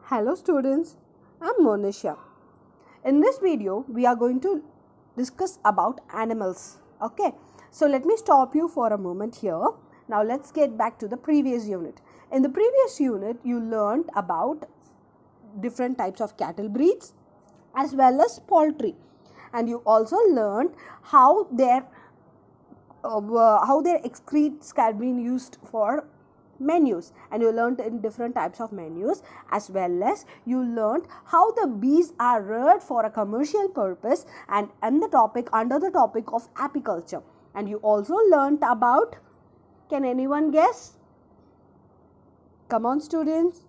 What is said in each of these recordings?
Hello students, I'm Monisha. In this video, we are going to discuss about animals. Okay, so let me stop you for a moment here. Now let's get back to the previous unit. In the previous unit, you learned about different types of cattle breeds as well as poultry, and you also learned how their excretes can be used for menus, and you learned in different types of menus, as well as you learned how the bees are reared for a commercial purpose and under the topic of apiculture. And you also learned about, can anyone guess? Come on students,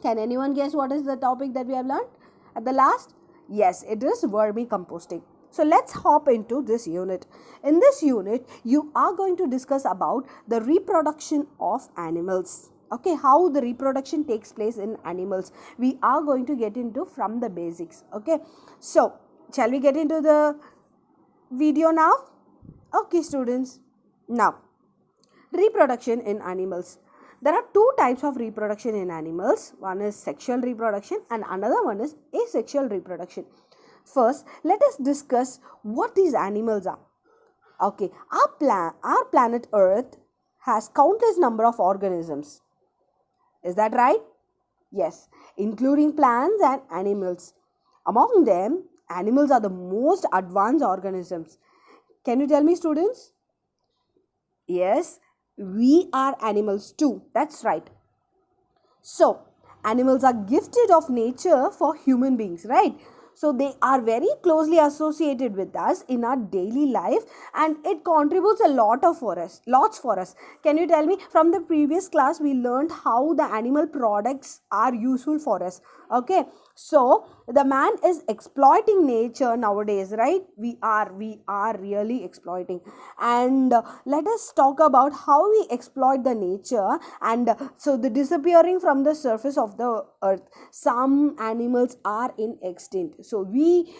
can anyone guess what is the topic that we have learned at the last? Yes, it is vermicomposting. So let's hop into this unit. In this unit, you are going to discuss about the reproduction of animals. Okay, how the reproduction takes place in animals. We are going to get into from the basics. Okay, so shall we get into the video now? Okay, students. Now, reproduction in animals. There are two types of reproduction in animals. One is sexual reproduction and another one is asexual reproduction. First, let us discuss what these animals are. Okay, our planet Earth has countless number of organisms. Is that right? Yes, including plants and animals. Among them, animals are the most advanced organisms. Can you tell me, students? Yes, we are animals too. That's right. So, animals are gifted of nature for human beings, right? So, they are very closely associated with us in our daily life, and it contributes a lots for us. Can you tell me, from the previous class we learned how the animal products are useful for us. Okay, so the man is exploiting nature nowadays, right? We are really exploiting. And let us talk about how we exploit the nature. And so the disappearing from the surface of the earth, some animals are in extinct. So we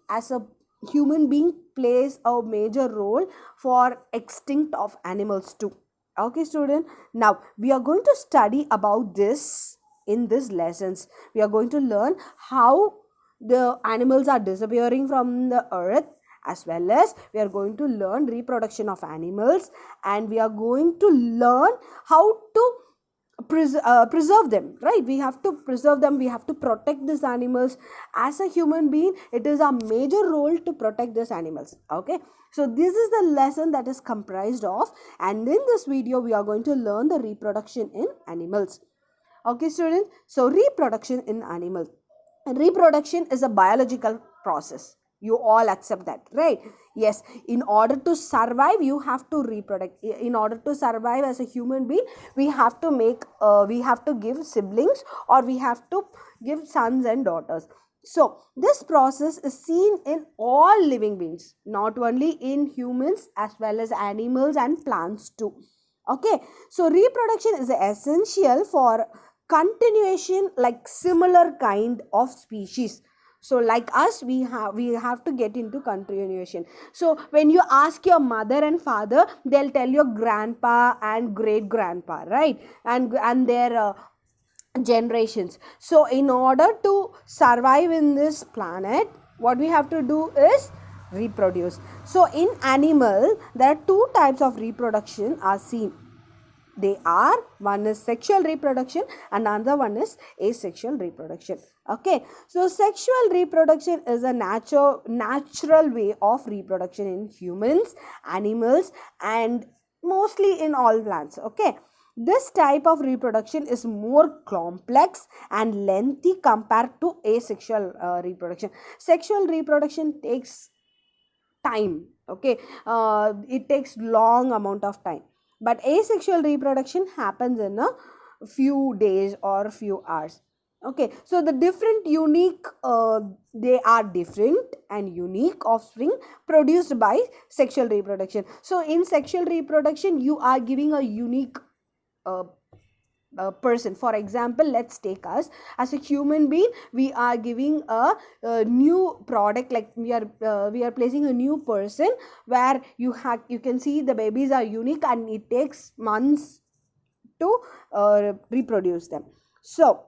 as a human being plays a major role for extinct of animals too. Okay, student, now we are going to study about this. In these lessons we are going to learn how the animals are disappearing from the earth, as well as we are going to learn reproduction of animals, and we are going to learn how to preserve them, right? We have to preserve them, we have to protect these animals. As a human being, it is our major role to protect these animals. Okay, so this is the lesson that is comprised of, and in this video we are going to learn the reproduction in animals. Okay, students, so reproduction in animals. Reproduction is a biological process. You all accept that, right? Yes, in order to survive, you have to reproduce. In order to survive as a human being, we have to give siblings, or we have to give sons and daughters. So, this process is seen in all living beings, not only in humans as well as animals and plants too. Okay, so reproduction is essential for continuation, like similar kind of species. So like us, we have to get into continuation. So when you ask your mother and father, they'll tell your grandpa and great grandpa, right? And their generations. So in order to survive in this planet, what we have to do is reproduce. So in animal, there are two types of reproduction are seen. They are, one is sexual reproduction and another one is asexual reproduction. Okay, so sexual reproduction is a natural way of reproduction in humans, animals, and mostly in all plants. Okay, this type of reproduction is more complex and lengthy compared to asexual reproduction. Sexual reproduction takes time. Okay, it takes long amount of time, but asexual reproduction happens in a few days or few hours. Okay, so the different unique they are different and unique offspring produced by sexual reproduction. So in sexual reproduction, you are giving a unique uh, person. For example, let's take us as a human being. We are giving a new product, like we are placing a new person, where you can see the babies are unique and it takes months to reproduce them. So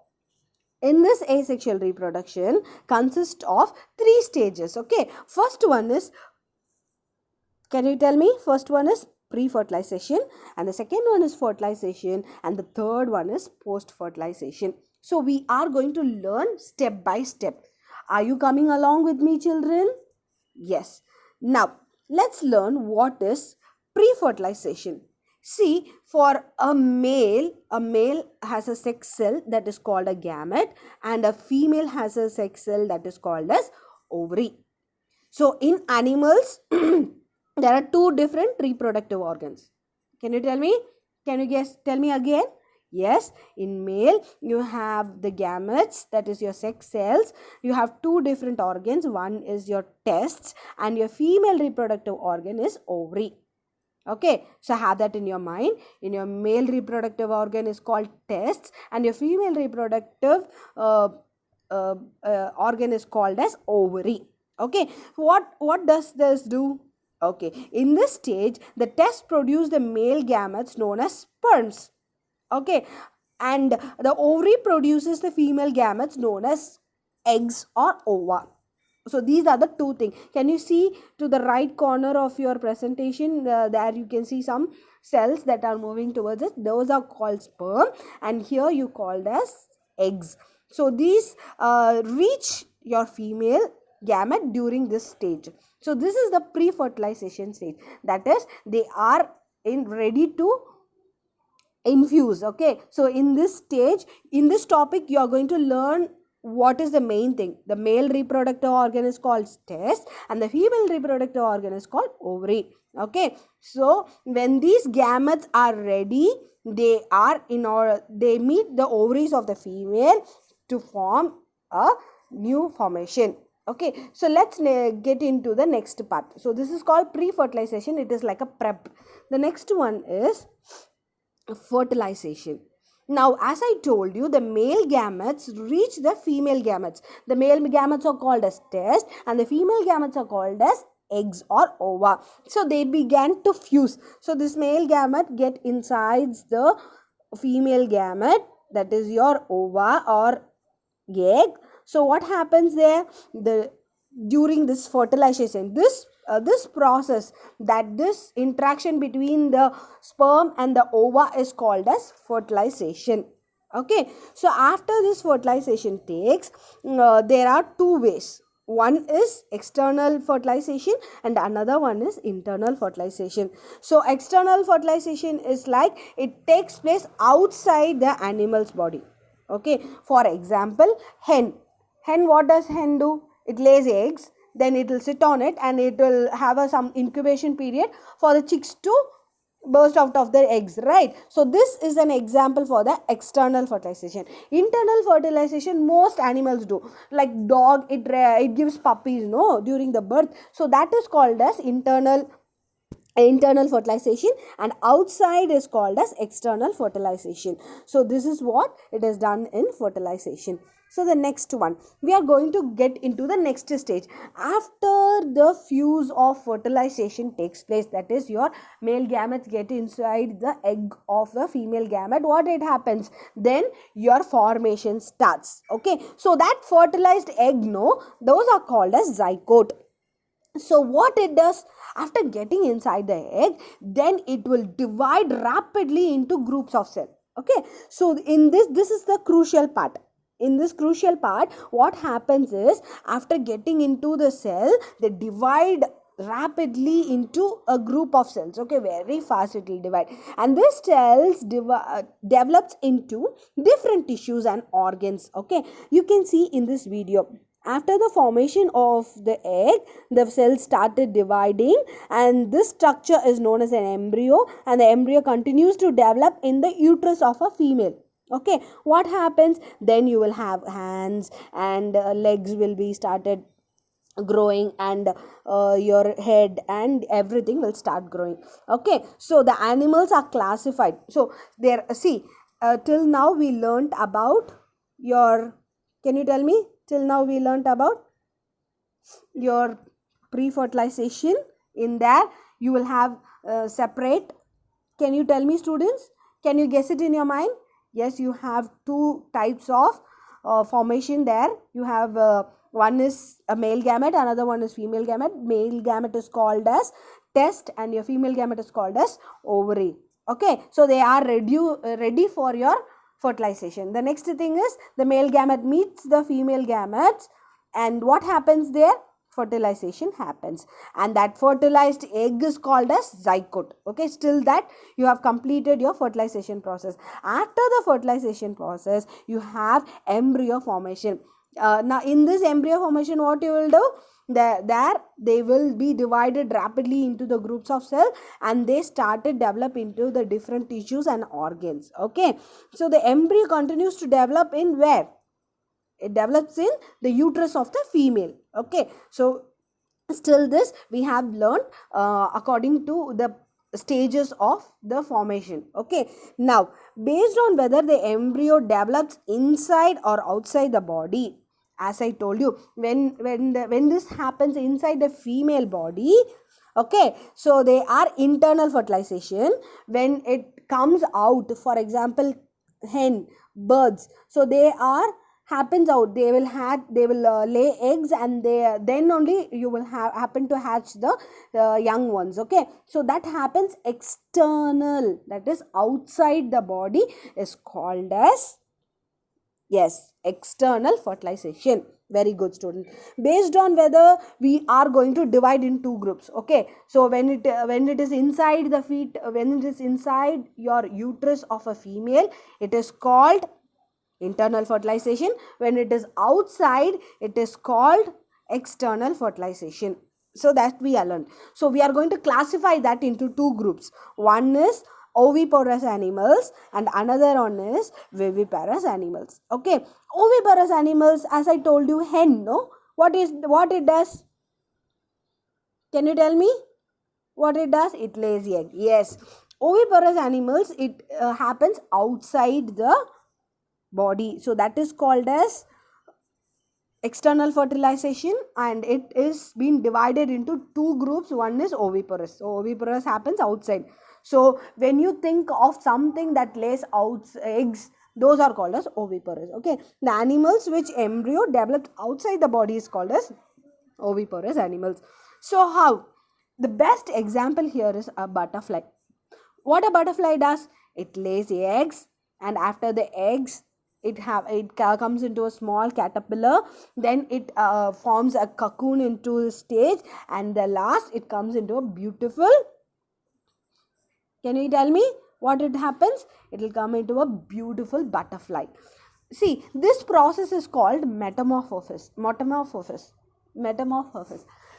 In this asexual reproduction consists of 3 stages. Okay, first one is, can you tell me, first one is pre-fertilization, and the second one is fertilization, and the third one is post-fertilization. So we are going to learn step by step. Are you coming along with me, children? Yes. Now let's learn what is pre-fertilization. See, for a male has a sex cell that is called a gamete, and a female has a sex cell that is called as ovary. So in animals, there are 2 different reproductive organs. Can you tell me? Can you guess? Tell me again. Yes, in male, you have the gametes, that is your sex cells. You have 2 different organs. One is your testes, and your female reproductive organ is ovary. Okay, so have that in your mind. In your male reproductive organ is called testes, and your female reproductive organ is called as ovary. Okay, what does this do? Okay, in this stage, the test produce the male gametes known as sperms. Okay, and the ovary produces the female gametes known as eggs or ova. So these are the 2 things. Can you see to the right corner of your presentation? There you can see some cells that are moving towards it. Those are called sperm, and here you called as eggs. So these reach your female gamete during this stage. So this is the pre-fertilization stage. That is, they are ready to infuse. Okay, so in this stage, in this topic, you are going to learn what is the main thing. The male reproductive organ is called test, and the female reproductive organ is called ovary. Okay, so when these gametes are ready, they meet the ovaries of the female to form a new formation. Okay, so let's get into the next part. So this is called pre-fertilization. It is like a prep. The next one is fertilization. Now, as I told you, the male gametes reach the female gametes. The male gametes are called as test, and the female gametes are called as eggs or ova. So they began to fuse. So this male gamete get inside the female gamete, that is your ova or egg. So what happens there? During this fertilization, this process, that this interaction between the sperm and the ova is called as fertilization. Okay, so after this fertilization takes, there are 2 ways. One is external fertilization and another one is internal fertilization. So external fertilization is like it takes place outside the animal's body. Okay, for example, hen, what does hen do? It lays eggs, then it will sit on it, and it will have some incubation period for the chicks to burst out of their eggs, right? So this is an example for the external fertilization. Internal fertilization most animals do, like dog, it gives puppies, no, during the birth. So that is called as internal fertilization, and outside is called as external fertilization. So this is what it is done in fertilization. So the next one, we are going to get into the next stage. After the fuse of fertilization takes place, that is your male gametes get inside the egg of the female gamete, what it happens? Then your formation starts. Okay, so that fertilized egg, no, those are called as zygote. So what it does, after getting inside the egg, then it will divide rapidly into groups of cells. Okay, so in this is the crucial part. In this crucial part, what happens is, after getting into the cell, they divide rapidly into a group of cells. Okay, very fast it will divide, and this cells develops into different tissues and organs. Okay, you can see in this video, after the formation of the egg, the cells started dividing, and this structure is known as an embryo, and the embryo continues to develop in the uterus of a female. Okay, what happens? Then you will have hands and legs will be started growing, and your head and everything will start growing. Okay, so the animals are classified. So there, see, till now we learnt about your, can you tell me, till now we learnt about your pre-fertilization. In there you will have separate, can you tell me, students, can you guess it in your mind? Yes, you have 2 types of formation there. You have one is a male gamete, another one is female gamete. Male gamete is called as test and your female gamete is called as ovary. Okay, so they are ready for your fertilization. The next thing is the male gamete meets the female gametes, and what happens there? Fertilization happens, and that fertilized egg is called as zygote. Okay, still that you have completed your fertilization process. After the fertilization process, you have embryo formation. Now in this embryo formation, what you will do? There they will be divided rapidly into the groups of cell, and they started develop into the different tissues and organs. Okay, so the embryo continues to develop in where? It develops in the uterus of the female. Okay, so still this we have learned according to the stages of the formation. Okay, now based on whether the embryo develops inside or outside the body, as I told you, when this happens inside the female body, okay, so they are internal fertilization. When it comes out, for example, hen, birds, so they are happens out, they will lay eggs, and then only you will happen to hatch the young ones. Okay, so that happens external, that is outside the body, is called as, yes, external fertilization. Very good, student. Based on whether we are going to divide in two groups. Okay, so when it is inside the feet, when it is inside your uterus of a female, it is called internal fertilization. When it is outside, it is called external fertilization. So that we are learned. So we are going to classify that into two groups. One is oviparous animals and another one is viviparous animals. Okay, oviparous animals, as I told you, hen, no? What it does? Can you tell me what it does? It lays egg. Yes, oviparous animals, it happens outside the body, so that is called as external fertilization, and it is being divided into two groups. One is oviparous. So oviparous happens outside. So when you think of something that lays out eggs, those are called as oviparous. Okay, the animals which embryo developed outside the body is called as oviparous animals. So how? The best example here is a butterfly. What a butterfly does? It lays eggs, and after the eggs, it comes into a small caterpillar, then it forms a cocoon into a stage, and the last it comes into a beautiful, can you tell me what it happens? It will come into a beautiful butterfly. See, this process is called metamorphosis.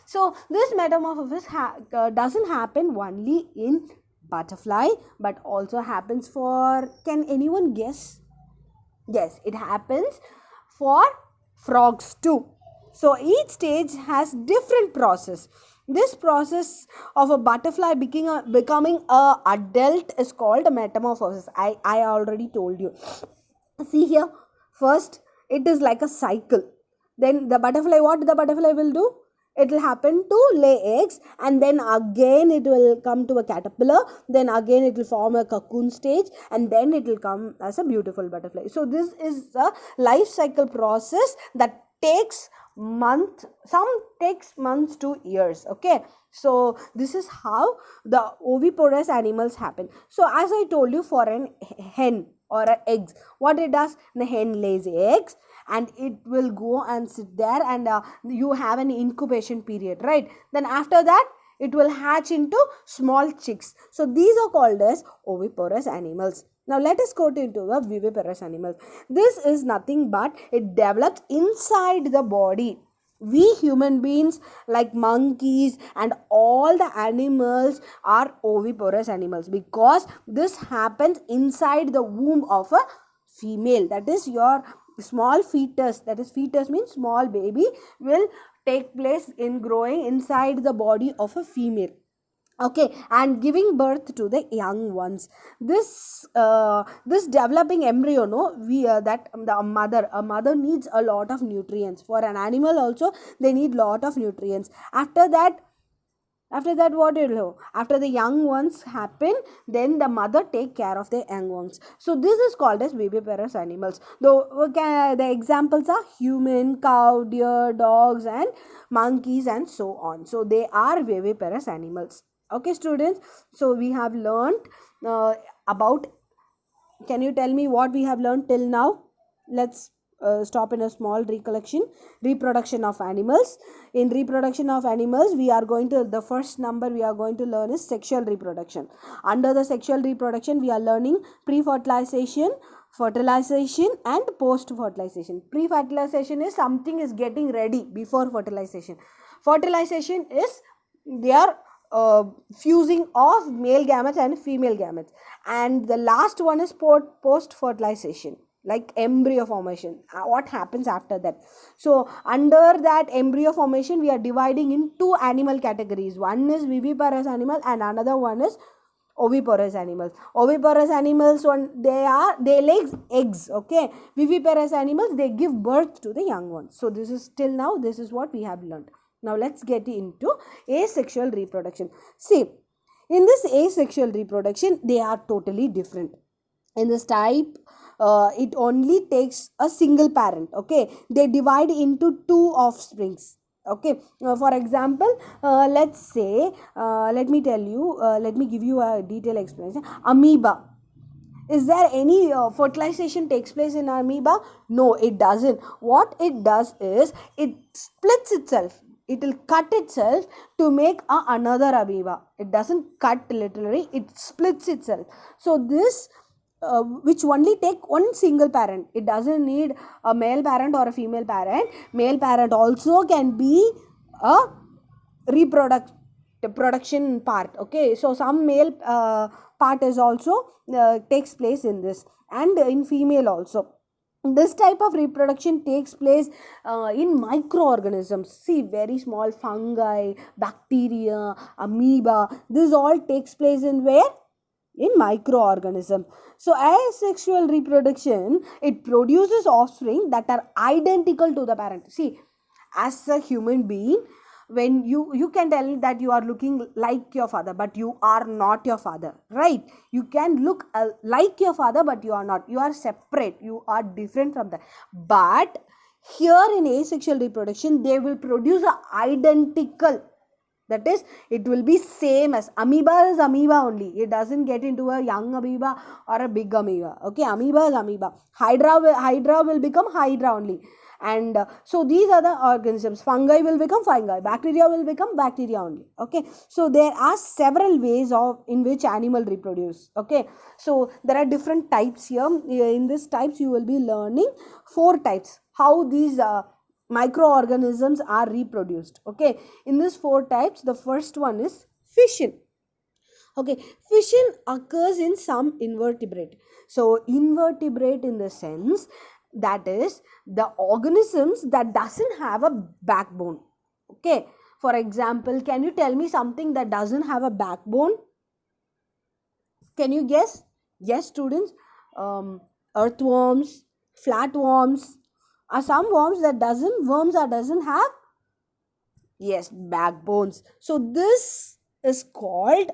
So this metamorphosis doesn't happen only in butterfly, but also happens for, can anyone guess? Yes, it happens for frogs too. So each stage has different process. This process of a butterfly becoming a adult is called a metamorphosis. I already told you. See here, first it is like a cycle. Then the butterfly, what the butterfly will do? It will happen to lay eggs, and then again it will come to a caterpillar, then again it will form a cocoon stage, and then it will come as a beautiful butterfly. So this is a life cycle process that takes some takes months to years. Okay, so this is how the oviparous animals happen. So as I told you, for an hen or eggs, what it does? The hen lays eggs, and it will go and sit there, and you have an incubation period, right? Then after that, it will hatch into small chicks. So these are called as oviparous animals. Now let us go into the viviparous animals. This is nothing but it develops inside the body. We human beings, like monkeys and all the animals, are oviparous animals, because this happens inside the womb of a female. That is your small fetus, that is fetus means small baby, will take place in growing inside the body of a female. Okay, and giving birth to the young ones. This developing embryo, no, that the mother needs a lot of nutrients. For an animal also, they need lot of nutrients. After that, After that, what will do? After the young ones happen, then the mother take care of the young ones. So this is called as viviparous animals. Though the examples are human, cow, deer, dogs, and monkeys, and so on. So they are viviparous animals. Okay, students. So we have learned about. Can you tell me what we have learned till now? Let's stop in a small recollection. Reproduction of animals. In reproduction of animals, we are going to, the first number we are going to learn is sexual reproduction. Under the sexual reproduction, we are learning pre-fertilization, fertilization, and post-fertilization. Pre-fertilization is something is getting ready before fertilization. Fertilization is they are fusing of male gametes and female gametes, and the last one is post fertilization, like embryo formation. What happens after that? So under that embryo formation, we are dividing in two animal categories. One is viviparous animal and another one is oviparous animals. Oviparous animals, one they lay eggs. Okay, viviparous animals, they give birth to the young ones. So this is till now, this is what we have learned. Now let's get into asexual reproduction. See, in this asexual reproduction, they are totally different. In this type, it only takes a single parent. Okay, they divide into two offsprings. Okay, for example, let's say, let me tell you, let me give you a detailed explanation. Amoeba. Is there any fertilization takes place in amoeba? No, it doesn't. What it does is it splits itself. It will cut itself to make another amoeba. It doesn't cut literally, it splits itself. So this which only take one single parent. It doesn't need a male parent or a female parent. Male parent also can be a production part. Okay, so some male part is also takes place in this, and in female also. This type of reproduction takes place in microorganisms. See, very small fungi, bacteria, amoeba, this all takes place in where? In microorganism. So asexual reproduction, it produces offspring that are identical to the parent. See, as a human being, when you can tell that you are looking like your father, but you are not your father, right? You can look like your father, but you are not. You are separate, you are different from that. But here in asexual reproduction, they will produce a identical, that is, it will be same as amoeba. Is amoeba only, it doesn't get into a young amoeba or a big amoeba. Okay, amoeba is amoeba. Hydra will become hydra only. And so these are the organisms. Fungi will become fungi, bacteria will become bacteria only. Okay, so there are several ways of in which animal reproduce. Okay, so there are different types here. In these types you will be learning 4 types, how these microorganisms are reproduced. Okay, in these 4 types, the first one is fission. Okay, fission occurs in some invertebrate. So invertebrate in the sense that is the organisms that doesn't have a backbone. Okay, for example, can you tell me something that doesn't have a backbone? Can you guess? Yes, students. Earthworms, flatworms, are some worms that doesn't have, yes, backbones. So this is called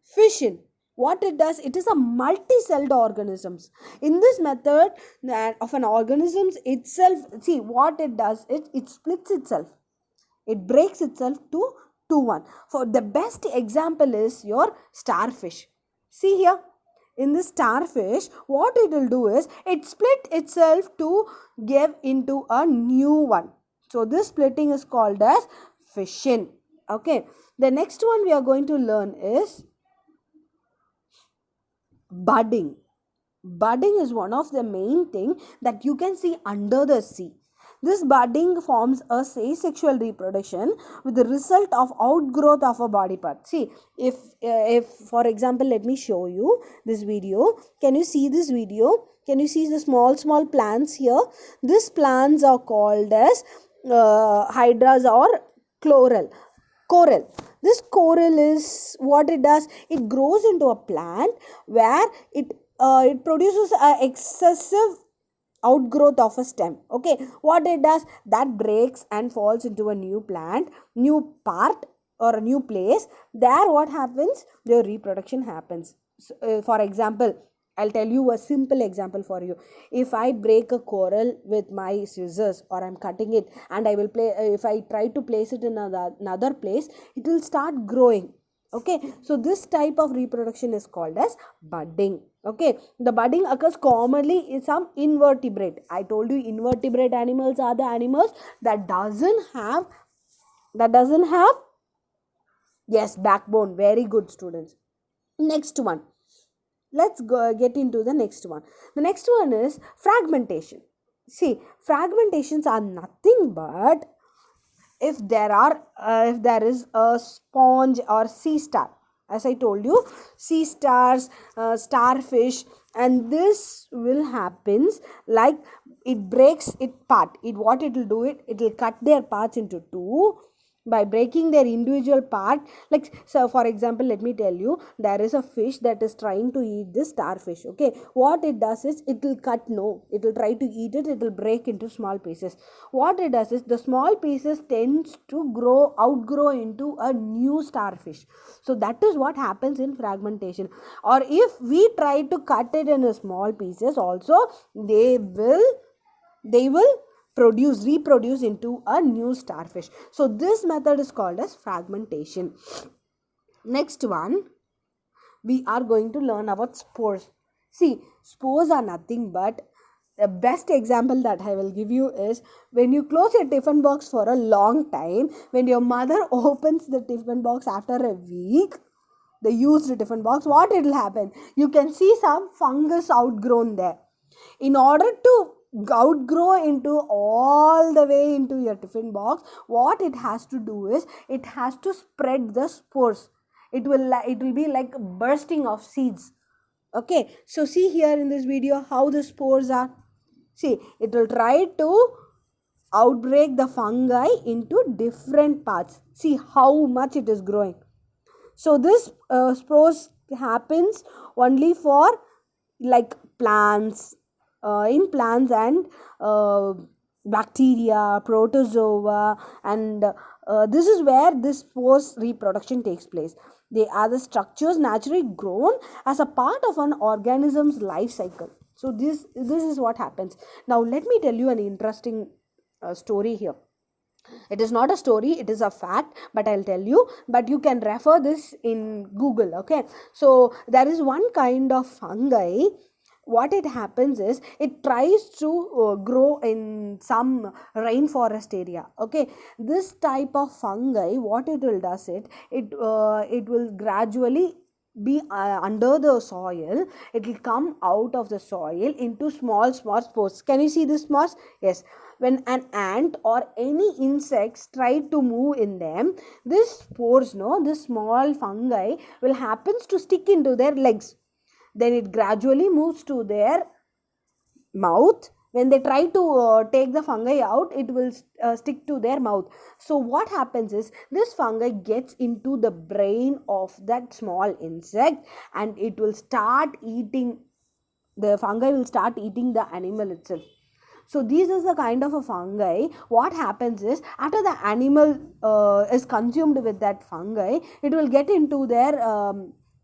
fission. What it does, it is a multi-celled organisms. In this method of an organisms itself, see what it does, it splits itself, it breaks itself to one. For the best example is your starfish. See here, in this starfish, what it will do is it split itself to give into a new one. So this splitting is called as fission. Okay, the next one we are going to learn is budding. Budding is one of the main thing that you can see under the sea. This budding forms a asexual reproduction with the result of outgrowth of a body part. See, if for example, let me show you this video. Can you see this video? Can you see the small plants here? These plants are called as hydras or coral. This coral is what it does. It grows into a plant where it produces a excessive outgrowth of a stem. Okay, what it does, that breaks and falls into a new plant, new part. or a new place, there what happens? Their reproduction happens. So, for example, I'll tell you a simple example for you. If I break a coral with my scissors, or I'm cutting it, and I will play, if I try to place it in another place, it will start growing. Okay, so this type of reproduction is called as budding. Okay, the budding occurs commonly in some invertebrate. I told you invertebrate animals are the animals that doesn't have, yes, backbone. Very good, students. Next one, let's go get into the next one. The next one is fragmentation. See, fragmentations are nothing but if there is a sponge or sea star, as I told you, sea stars, starfish, and this will happens like it breaks it part. It what it will do, it will cut their parts into two by breaking their individual part. Like, so for example, let me tell you, there is a fish that is trying to eat this starfish. Okay, what it does is it will cut, no, it will try to eat it, it will break into small pieces. What it does is the small pieces tends to outgrow into a new starfish. So that is what happens in fragmentation. Or if we try to cut it in a small pieces also, they will reproduce into a new starfish. So this method is called as fragmentation. Next one, we are going to learn about spores. See, spores are nothing but, the best example that I will give you is when you close your tiffin box for a long time, when your mother opens the tiffin box after a week, the used tiffin box, what it will happen? You can see some fungus outgrown there. In order to outgrow into all the way into your tiffin box, what it has to do is it has to spread the spores. It will be like bursting of seeds. Okay, so see here in this video how the spores are. See, it will try to outbreak the fungi into different parts. See how much it is growing. So this spores happens only for like plants, in plants, and bacteria, protozoa, and this is where this spores reproduction takes place. They are the structures naturally grown as a part of an organism's life cycle. So this is what happens. Now let me tell you an interesting story here. It is not a story, it is a fact, but I'll tell you, but you can refer this in Google. Okay, so there is one kind of fungi. What it happens is it tries to grow in some rainforest area. Okay, this type of fungi, what it will does, it will gradually be under the soil. It will come out of the soil into small spores. Can you see this spores? Yes. When an ant or any insects try to move in them, this spores, no, this small fungi will happens to stick into their legs. Then it gradually moves to their mouth. When they try to take the fungi out, it will stick to their mouth. So what happens is this fungi gets into the brain of that small insect, and it will start eating, the fungi will start eating the animal itself. So this is the kind of a fungi. What happens is after the animal is consumed with that fungi, it will get into their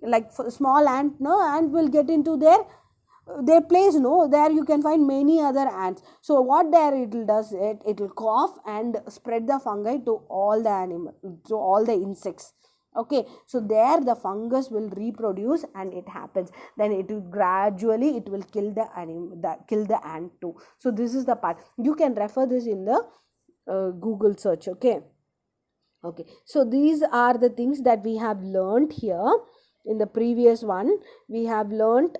like small ant, no, ant will get into their place, no, there you can find many other ants. So what there it will does, it will cough and spread the fungi to all the animal, to all the insects. Okay, so there the fungus will reproduce and it happens. Then it will gradually, it will kill the animal, kill the ant too. So this is the part, you can refer this in the Google search. Okay, so these are the things that we have learned here. In the previous one we have learned,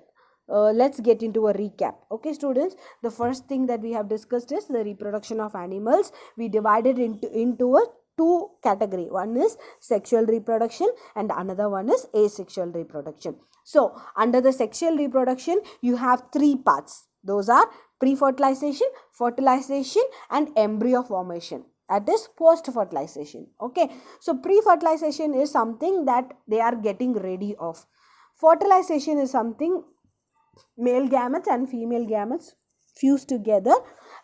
let's get into a recap. Okay, students, the first thing that we have discussed is the reproduction of animals. We divided into a two category. One is sexual reproduction and another one is asexual reproduction. So under the sexual reproduction you have three parts. Those are pre-fertilization, fertilization, and embryo formation. That is post-fertilization. Okay, so pre-fertilization is something that they are getting ready of. Fertilization is something male gametes and female gametes fuse together,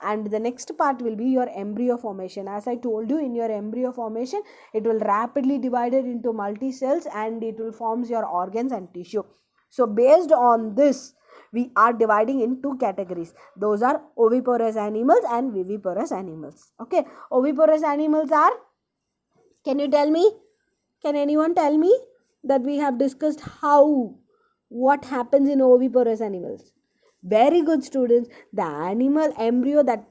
and the next part will be your embryo formation. As I told you, in your embryo formation, it will rapidly divide it into multi cells and it will forms your organs and tissue. So based on this, we are dividing in two categories. Those are oviparous animals and viviparous animals. Okay, oviparous animals are, can you tell me? Can anyone tell me that we have discussed how, what happens in oviparous animals? Very good, students. The animal embryo that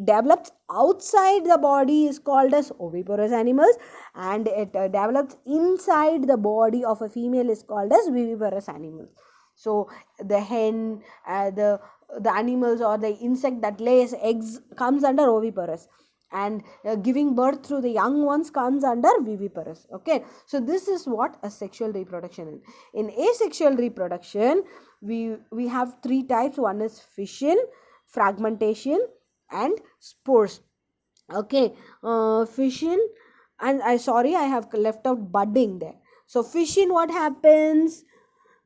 develops outside the body is called as oviparous animals, and it develops inside the body of a female is called as viviparous animals. So the hen, the animals or the insect that lays eggs comes under oviparous, and giving birth through the young ones comes under viviparous. Okay, so this is what a sexual reproduction is. In asexual reproduction, we have three types. One is fission, fragmentation, and spores. Okay, fission, and I have left out budding there. So fission, what happens?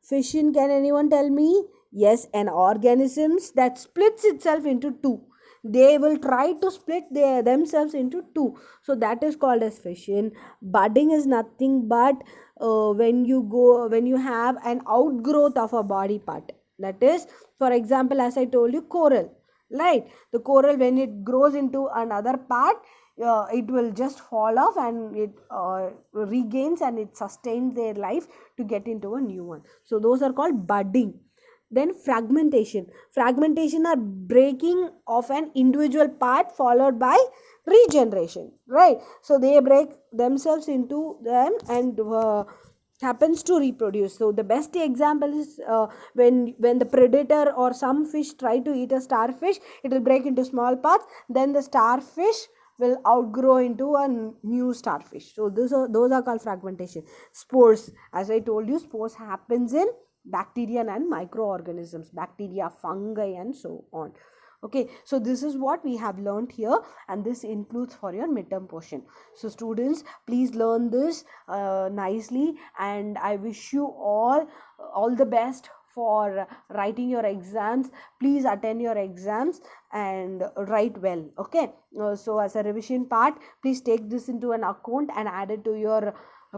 Fission, can anyone tell me? Yes, an organisms that splits itself into two. They will try to split themselves into two. So that is called as fission. Budding is nothing but when you have an outgrowth of a body part. That is, for example, as I told you, coral. Right? The coral, when it grows into another part, it will just fall off and it regains and it sustains their life to get into a new one. So those are called budding. Then fragmentation. Fragmentation are breaking of an individual part followed by regeneration. Right? So they break themselves into them and happens to reproduce. So the best example is when the predator or some fish try to eat a starfish, it will break into small parts. Then the starfish will outgrow into a new starfish. So those are called fragmentation. Spores, as I told you, spores happens in bacteria and microorganisms, bacteria, fungi, and so on. Okay, so this is what we have learned here, and this includes for your midterm portion. So students, please learn this nicely, and I wish you all the best for writing your exams. Please attend your exams and write well. Okay, so as a revision part, please take this into an account and add it to your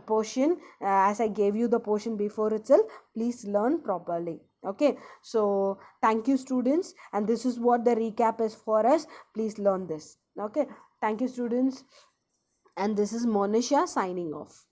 portion. As I gave you the portion before itself, please learn properly. Okay, so thank you, students, and this is what the recap is for us. Please learn this. Okay, thank you, students, and this is Monisha signing off.